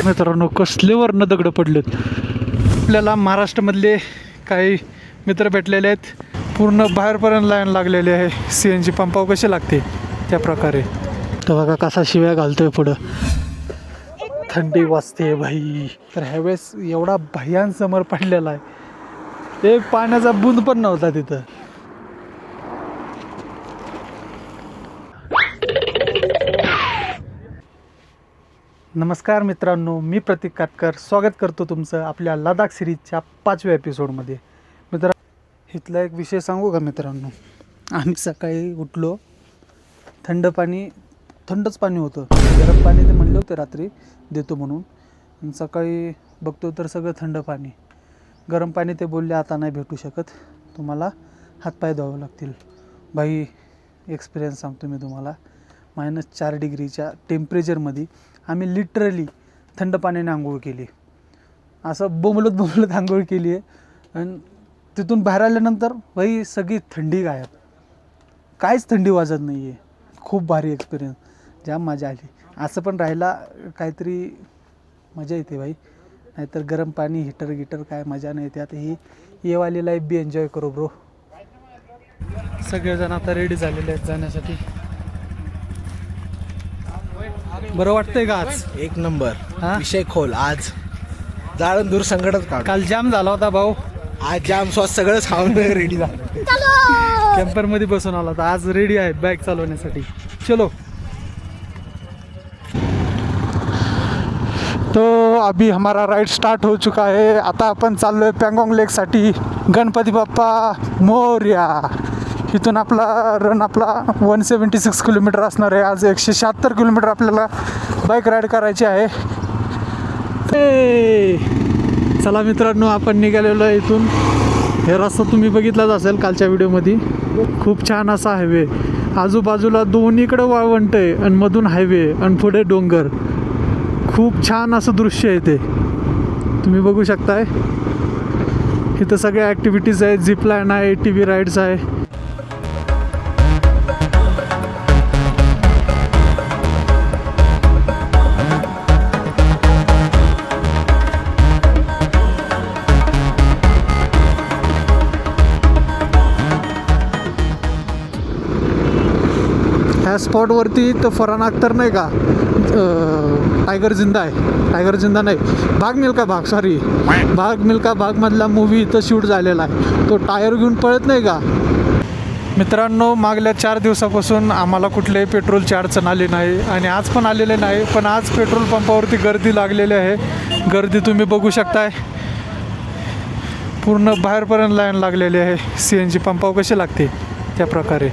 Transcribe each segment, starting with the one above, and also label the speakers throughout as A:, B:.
A: मित्रांनो कसले वरनं दगड पडलेत. आपल्याला महाराष्ट्रामधले काही मित्र भेटलेले आहेत. पूर्ण बाहेरपर्यंत लाईन लागलेली आहे. CNG पंपावर कशी लागते त्या प्रकारे. तर बघा कसा शिव्या घालतोय पुढं. थंडी वाजते भाई. तर ह्यावेळेस एवढा भयान समर पडलेला आहे, ते पाण्याचा बूंद पण नव्हता तिथं. नमस्कार मित्रांनो, मी प्रतीक काटकर स्वागत करतो तुमचं आपल्या लडाख सिरीजच्या 5व्या एपिसोडमध्ये. इथला एक विषय सांगू का मित्रांनो. आम्ही सकाळी उठलो, थंडच पाणी होतं. गरम पाणी ते म्हणले होते रात्री देतो म्हणून, आणि सकाळी बघतो तर सगळं थंड पाणी. गरम पाणी ते बोलले आता नाही भेटू शकत, तुम्हाला हातपाय धुवावे लागतील. बाई एक्सपिरियन्स सांगतो मी तुम्हाला. -4 डिग्रीच्या टेम्परेचरमध्ये आम्ही लिटरली थंड पाण्याने आंघोळ केली. असं बोंबलत आंघोळ केली आहे. आणि तिथून बाहेर आल्यानंतर बाई सगळी थंडी गायब, काहीच थंडी वाजत नाही आहे. खूप भारी एक्सपिरियन्स, जाम मजा आली. असं पण राहायला काहीतरी मजा येते बाई, नाहीतर गरम पाणी हीटर काय मजा नाही येते. आता ही येवाली लाईफ बी एन्जॉय करू ब्रो. सगळेजण आता रेडी झालेले आहेत जाण्यासाठी. बरं वाटतंय का आज?
B: एक नंबर. विषय खोल. आज जाळून दूर संकटच काढ.
A: काल जाम झाला होता भाऊ.
B: आज जाम स्वस्त सगळंच खाऊन रेडी झालं.
A: कॅम्पर मध्ये बसून आला होता. आज रेडी आहे बाईक चालवण्यासाठी. चलो. तो अभी हमारा राइड स्टार्ट हो चुका है. आता आपण चाललोय पँगॉन्ग लेकसाठी. गणपती बाप्पा मोरया. इथून आपला 176 किलोमीटर असणार आहे. आज 176 किलोमीटर आपल्याला बाईक राईड करायची आहे. चला मित्रांनो, आपण निघालेलो आहे इथून. हे रस्ता तुम्ही बघितलाच असेल कालच्या व्हिडिओमध्ये. खूप छान असा हायवे, आजूबाजूला दोन्हीकडं वाळवंट आहे आणि मधून हायवे आणि पुढे डोंगर. खूप छान असं दृश्य आहे ते तुम्ही बघू शकताय. इथं सगळ्या ॲक्टिव्हिटीज आहेत. झिपलाईन आहे, ATV राईड्स आहे. ह्या स्पॉटवरती तर फरहान अख्तर नाही का, टायगर जिंदा नाही, भाग मिल्खा भाग मधला मूवी इथं शूट झालेला आहे. तो टायर घेऊन पळत नाही का. मित्रांनो, मागल्या 4 दिवसापासून आम्हाला कुठल्याही पेट्रोलची अडचण आली नाही आणि आज पण आलेले नाही. पण आज पेट्रोल पंपावरती गर्दी लागलेली आहे. गर्दी तुम्ही बघू शकताय. पूर्ण बाहेरपर्यंत लाईन लागलेली आहे. CNG पंपावर कशी लागते त्या प्रकारे.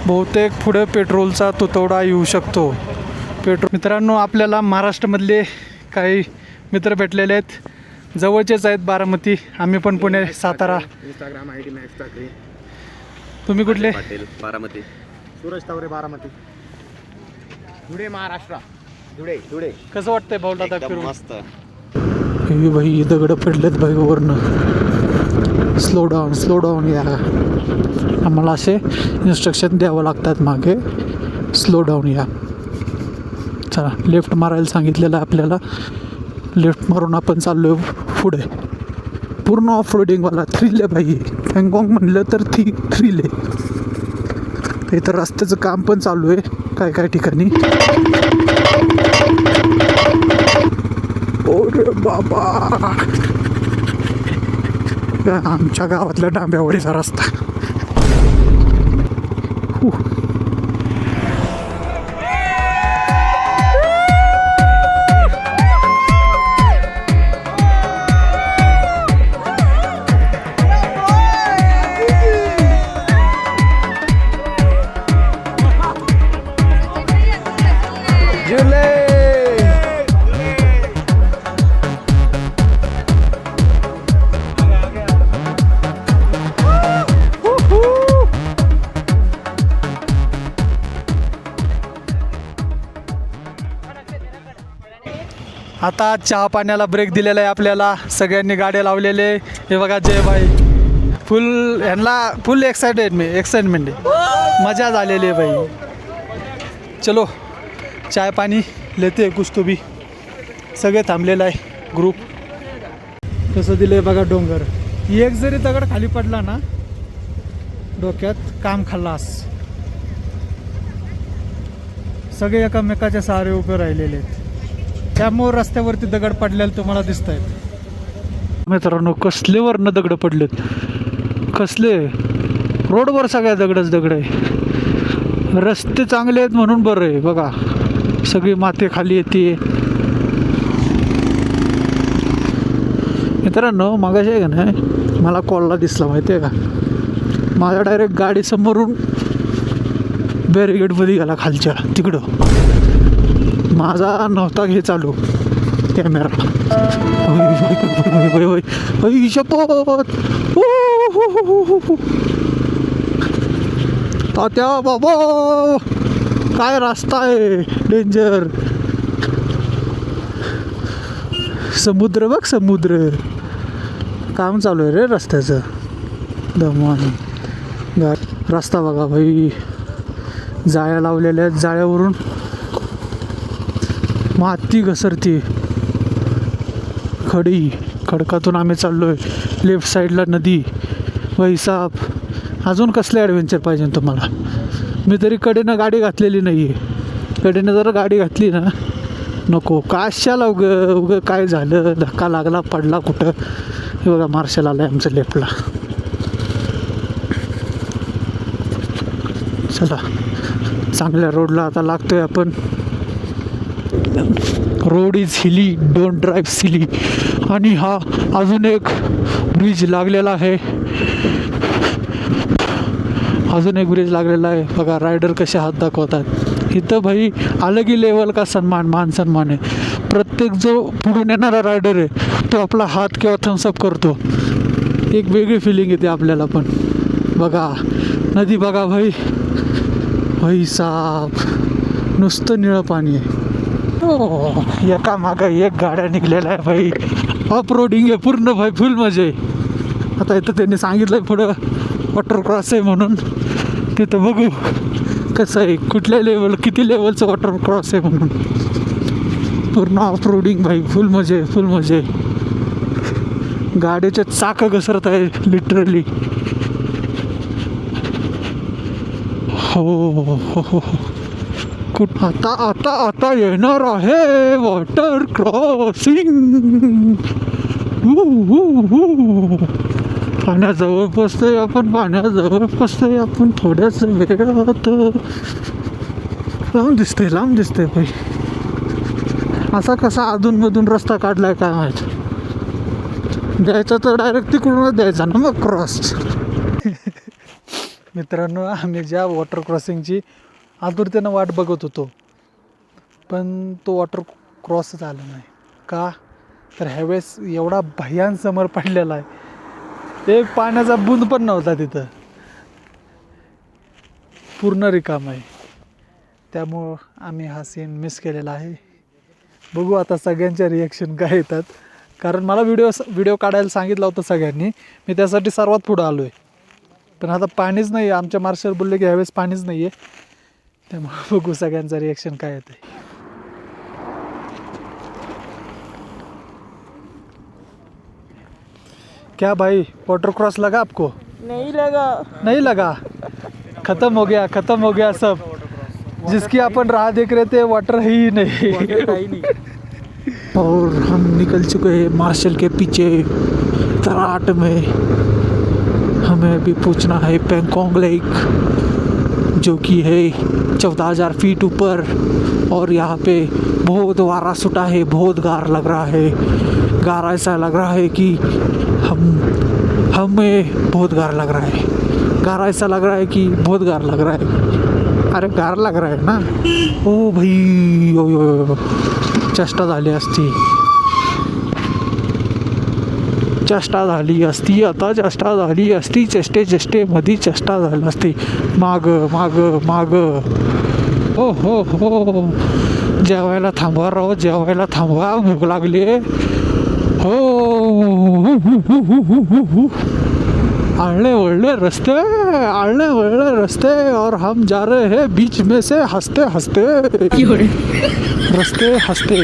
A: बहुतेक पुढे पेट्रोलचा तुटवडा येऊ शकतो. मित्रांनो, आपल्याला महाराष्ट्रामधले काही मित्र भेटलेले आहेत. जवळचेच आहेत, बारामती. आम्ही पण Pune, Satara.
B: Instagram ID max टाकरी.
A: तुम्ही कुठले?
C: पाटील बारामती.
B: सूरज तावरे बारामती. धुळे महाराष्ट्र. धुळे.
A: कसं वाटतंय भाऊ दादा फिरून?
C: मस्त.
A: हे भाई दगड पडलेत भाई वरनं. स्लो डाऊन या. आम्हाला असे इन्स्ट्रक्शन द्यावं लागतात मागे. स्लो डाऊन या. चला, लेफ्ट मारायला सांगितलेलं आहे आपल्याला. लेफ्ट मारून आपण चाललो पुढे. पूर्ण ऑफ रोडिंगवाला थ्रिल आहे भाई. पँगॉन्ग म्हणलं तर थ्रिल आहे. इथं रस्त्याचं काम पण चालू आहे काय ठिकाणी. ओरे बाबा, आमच्या गावातल्या डांब्यावरीचा रस्ता. आता चहा पाण्याला ब्रेक दिलेला आहे आपल्याला. सगळ्यांनी गाड्या लावलेले. हे बघा जय भाई फुल एक्साइटमेंट आहे. मजा झालेली आहे भाई. चलो चाय पाणी लेते कुछ तो भी सगळे थांबलेलं आहे ग्रुप. कसं दिलंय बघा डोंगर. एक जरी दगड खाली पडला ना डोक्यात काम खल्लास. सगळे एकामेकाच्या सहारे उभे राहिलेले आहेत. त्यामुळे रस्त्यावरती दगड पडलेले तुम्हाला दिसत आहेत. मित्रांनो कसले वरनं दगड पडलेत. कसले रोडवर सगळ्या दगड आहे. रस्ते चांगले आहेत म्हणून बरं आहे. बघा सगळी माती खाली येते. मित्रांनो मगाशी आहे का नाही मला कॉलला दिसला माहिती आहे का. माझ्या डायरेक्ट गाडी समोरून बॅरिगेडमध्ये गेला खालच्या तिकडं. माझा नव्हता घे चालू कॅमेरा. शपथ तात्या बाबा काय रस्ता आहे डेंजर. समुद्र बघ समुद्र. काम चालू आहे रे रस्त्याचं दमवानी. रस्ता बघा भाई. जाळ्या लावलेल्या आहेत. जाळ्यावरून माती घसरती. खडकातून आम्ही चाललो आहे. लेफ्ट साईडला नदी वैसाप. अजून कसले ॲडव्हेंचर पाहिजे तुम्हाला. मी तरी कडेनं गाडी घातलेली नाही आहे. कडेनं जर गाडी घातली ना नको काशाला उगं काय झालं धक्का लागला पडला कुठं. हे बघा मार्शल आलं आहे आमचं लेफ्टला. चला चांगल्या रोडला आता लागतोय आपण. रोड इज हिली डोंट ड्राईव्ह सिली. आणि हा अजून एक ब्रिज लागलेला आहे. अजून एक ब्रिज लागलेला आहे. बघा रायडर कसे हात दाखवतात. इथं भाई अलगी लेवल का मान सन्मान आहे. प्रत्येक जो पुढून येणारा रायडर आहे तो आपला हात किंवा थम्सअप करतो. एक वेगळी फिलिंग येते आपल्याला पण. बघा नदी बघा भाई. भाई साप नुसतं निळं पाणी आहे. हो एका मागं एक गाड्या निघलेल्या आहे भाई. ऑफ रोडिंग आहे पूर्ण भाई. फुल मजा आहे. आता इथं त्यांनी सांगितलं आहे पुढं वॉटर क्रॉस आहे म्हणून. तिथं बघू कसं आहे कुठल्या लेवल किती लेवलचं वॉटर क्रॉस आहे म्हणून. पूर्ण ऑफ रोडिंग भाई. फुल मजा आहे फुल मजा आहे. गाडीचे चाकं घसरत आहे लिटरली. हो हो हो कुठ आता आता आता येणार आहे वॉटर क्रॉसिंग. पाण्याजवळ बसतोय आपण. पाण्याजवळ बसतोय आपण. थोड्याच वेळात लांब दिसतंय भाई. असा कसा अधूनमधून रस्ता काढलाय काय माहित. द्यायचा तर डायरेक्ट तिकडूनच द्यायचा ना मग क्रॉस. मित्रांनो आम्ही ज्या वॉटर क्रॉसिंगची आतुरतेनं वाट बघत होतो पण तो वॉटर क्रॉसच आला नाही. का तर ह्यावेळेस एवढा भयान समर पडलेला आहे. एक पाण्याचा बूंद पण नव्हता तिथं. पूर्ण रिकाम आहे. त्यामुळं आम्ही हा सीन मिस केलेला आहे. बघू आता सगळ्यांच्या रिॲक्शन काय येतात. कारण मला व्हिडिओ काढायला सांगितलं होतं सगळ्यांनी. मी त्यासाठी सर्वात पुढं आलो आहे. पण आता पाणीच नाही आहे. आमच्या मार्शल बोलले की ह्यावेळेस पाणीच नाही आहे. त्यामुळे बघू सगळ्यांचं रिॲक्शन काय येतं. क्या भाई वाटर क्रॉस लगा आपको? नहीं लगा. खत्म हो गया सब. जिसकी अपन राह देख रहे थे वाटर ही नहीं. और हम निकल चुके हैं मार्शल के पीछे तराट में. हमें अभी पूछना है पेंगोंग लेक जो कि है 14,000 फीट ऊपर. और यहाँ पे बहुत वारा सुटा है. बहुत गार लग रहा है. गार ऐसा लग रहा है कि हमें बहुत गार लग रहा है. गार ऐसा लग रहा है कि बहुत गार लग रहा है. अरे गार लग रहा है ना. ओ भाई ओ चेष्टा झाली असती. चेष्टा झाली असती. आता चेष्टा झाली असती. चेष्टेमध्ये चेष्टा झाली असती. माग हो हो हो. जेवायला थांबवा राव. जेवायला थांबवा. भूक लागली हो. आड़े वड़े रास्ते और हम जा रहे हैं बीच में से हंसते हंसते रस्ते हंसते.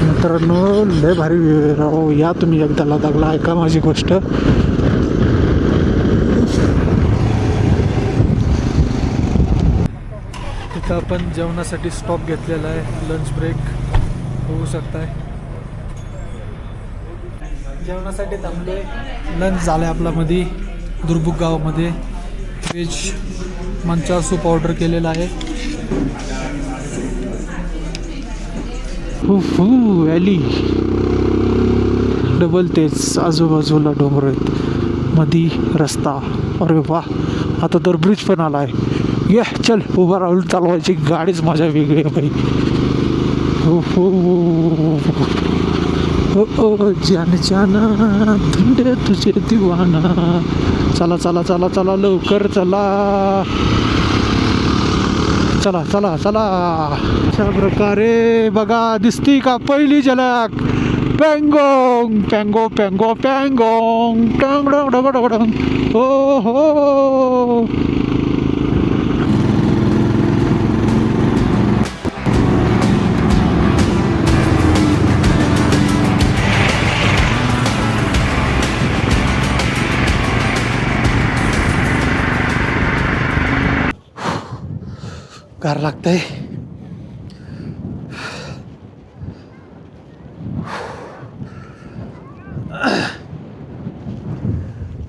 A: मित्रांनो लय भारी view आहे राव. या तुम्ही एकदा लदाखला, ऐका माझी गोष्ट. इथं आपण जेवणासाठी स्टॉप घेतलेला आहे, लंच ब्रेक होऊ शकताय. जेवणासाठी थांबलोय. लंच झालं आपला मध्ये दुर्बुक गावामध्ये. व्हेज मंचाव सूप ऑर्डर केलेला आहे. व्हॅली डबल तेच, आजूबाजूला डोंगर आहेत, मधी रस्ता. अरे वा, आता तर ब्रिज पण आला आहे. ये चल, उभा राहून चालवायची गाडीच मजा वेगळी आहे बाई. ओ जान जाना धुंडे तुझे दिवाना. चला चला चला चला लवकर चला. चला चला चला. अशा प्रकारे बघा दिसती का पहिली झलक. पँगोंग पँगो पँगो पँगोंग टंग डंग डंग डंग डंग. हो हो. गार लागतंय.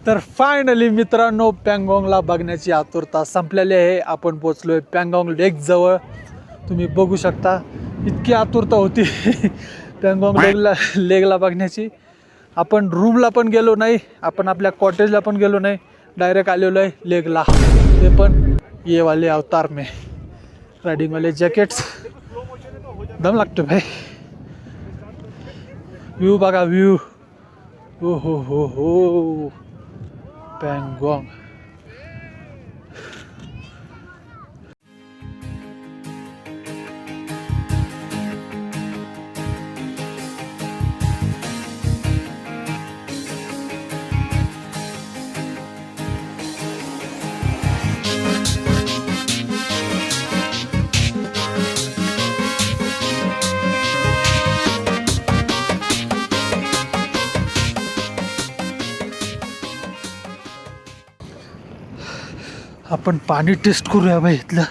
A: तर फायनली मित्रांनो, पँगॉंगला बघण्याची आतुरता संपलेली आहे. आपण पोचलोय पँगॉंग लेक जवळ. तुम्ही बघू शकता, इतकी आतुरता होती पँगॉंग लेकला बघण्याची. आपण रूमला पण गेलो नाही, आपण आपल्या कॉटेजला पण गेलो नाही, डायरेक्ट आलेलो आहे लेकला. ते पण ये वाले अवतार में, राइडिंग वाले जॅकेट्स. दम लागतो भाई. व्यू बघा, व्यू. हो हो हो हो. पँगॉंग. आपण पाणी टेस्ट करूया बाई इथलं.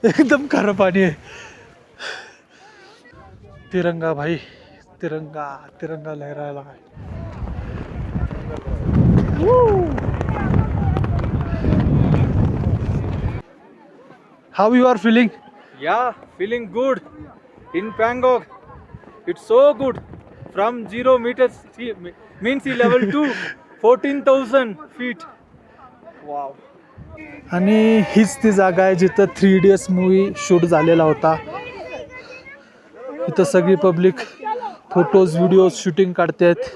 A: एकदम खारं पाणी आहे. तिरंगा भाई, तिरंगा तिरंगा लहरायला आहे. How are you feeling?
C: Yeah, feeling good in Pangong. It's so good. From 0 meters means sea level to 14,000 feet. Wow.
A: आणि हीच ती जागा आहे जिथं 3 Idiots मूवी शूट झालेला होता. इथं सगळी पब्लिक फोटोज व्हिडिओज शूटिंग काढतात,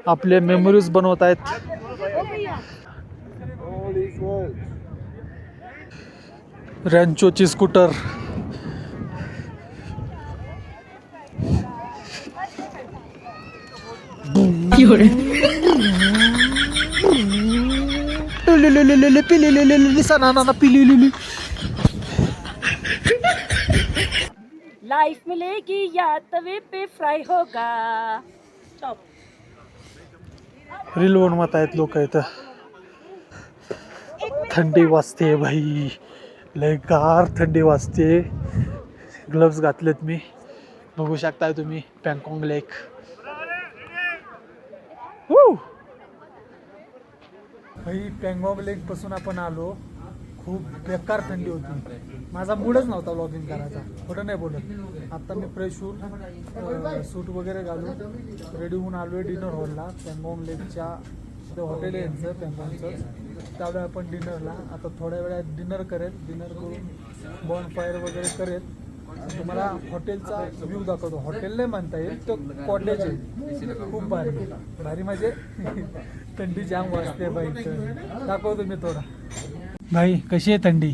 A: आपले मेमरीज बनवत आहेत. रॅन्चोची स्कूटर.
D: लाइफ मिलेगी या तवे पे फ्राई होगा. चॉप.
A: रील बनवत आहेत लोक इथं. थंडी वाजते भाई, लय गार थंडी वाजते. ग्लव्स घातलेत मी. बघू शकताय तुम्ही पँगॉंग लेक. भाई पँगॉंग लेक पासून आपण आलो. खूप बेकार थंडी होती. माझा मूडच नव्हता व्लॉगिंग करायचा, खोटं नाही बोलत. आता मी फ्रेश होऊन सूट वगैरे घालून रेडी होऊन आलो आहे डिनर हॉलला. पँगॉंग लेकच्या तिथं हॉटेल आहे यांचं पँगॉंगचं. त्यावेळी आपण डिनरला, आता थोड्या वेळात डिनर करेल. डिनर करून बॉनफायर वगैरे करेल. तुम्हाला हॉटेलचा व्ह्यू दाखवतो. हॉटेल नाही म्हणता येईल, तो कॉटेज आहे. खूप भारी भारी म्हणजे थंडी जाम वाजते बाई. दाखवतो मी थोडा. भाई कशी आहे थंडी?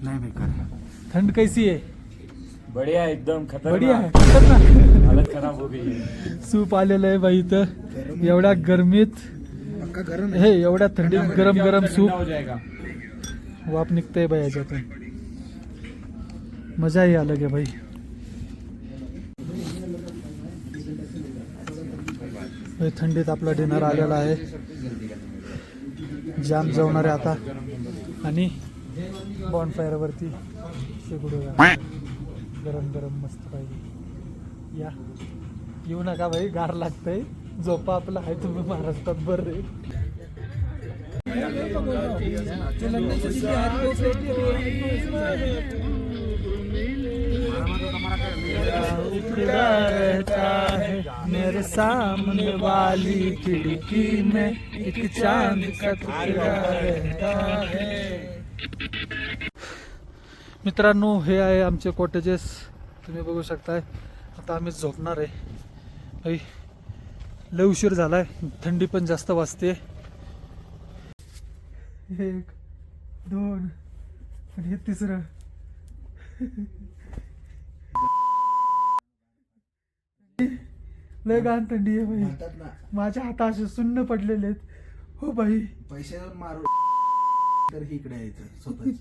B: नाही बेकार.
A: ठंड कैसी है?
E: बढ़िया एकदम
A: बढ़िया आहे,
E: खतरनाक
A: खतरनाक.
E: हालत खराब हो गई है.
A: सूप आलेलं आहे बाई इथं एवढ्या गरमीत.
B: पक्का गरम
A: हे एवढ्या थंडीत गरम गरम सूप
E: ठंडा हो जाएगा.
A: वाप निघतंय बाई याच्यातून. मजाही अलग आहे भाई. हे थंडीत आपला डिनर आलेला आहे. जाम जेवणार आहे आता आणि बॉनफायर वरती शेगुडूया गरम गरम मस्त पाहिजे. या येऊ नका भाई, गार लागतंय. झोपा आपला आहे तुम्ही महाराष्ट्रात बरं रे. रहता है मेरे सामने वाली खिड़की में एक चांद का टुकड़ा रहता है. मित्रांनो, हे आहे आमचे कॉटेजेस. तुम्ही बघू शकताय. आता आम्ही झोपणार आहे. लय उशीर झालाय, थंडी पण जास्त वाजते. 1 2 आणि हे तिसरं. लय घाण थंडी आहे भाई.
B: म्हणतात ना,
A: माझ्या हात असे सुन्न पडलेले आहेत. हो भाई.
B: पैसे मारू तर इकडे यायचं स्वतःच.